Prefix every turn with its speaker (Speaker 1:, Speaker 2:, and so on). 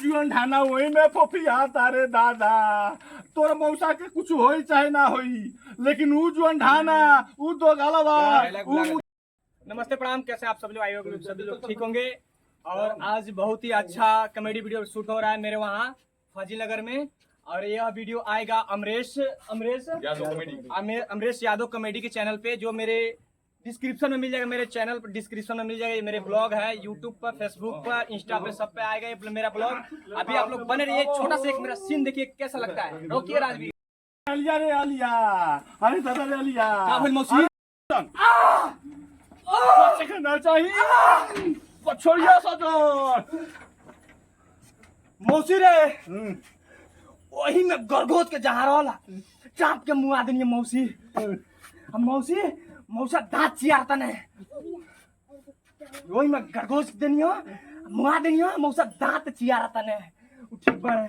Speaker 1: Juan ढाना वही में फोफिया तारे दादा तोर मौसा के कुछ होई चाहे ना होई लेकिन ऊ जुअन ढाना ऊ दो गलवा।
Speaker 2: नमस्ते प्रणाम, कैसे आप सब लोग? आयोग सभी लोग ठीक होंगे। और आज बहुत ही अच्छा कॉमेडी वीडियो शूट हो रहा है मेरे वहाँ फाजिल नगर में। और यह वीडियो आएगा अमरेश यादव कॉमेडी के चैनल पे, जो मेरे डिस्क्रिप्शन में मिल जाएगा। मेरे चैनल पर डिस्क्रिप्शन में मिल जाएगा। ये मेरे ब्लॉग है, यूट्यूब पर, फेसबुक पर, इंस्टा पे, सब पे आएगा ये मेरा ब्लॉग। अभी आप लोग बने रहिए। छोटा सा एक मेरा सीन देखिए कैसा लगता है। रोकिए राजवीर।
Speaker 1: अलिया रे अलिया, अरे दादा रे अलिया
Speaker 2: क्या बोल मौसी?
Speaker 1: कहना चाहिए छोड़िया सजन
Speaker 2: मौसी रे वही में गरगोत के जहाँ रहा चाप के मुँह आदमी मौसी। मौसी मौसा दांत चियारता ने वही में गरगोत देनियो मुँह देनियो मौसा दांत चियारता ने ठीक बने।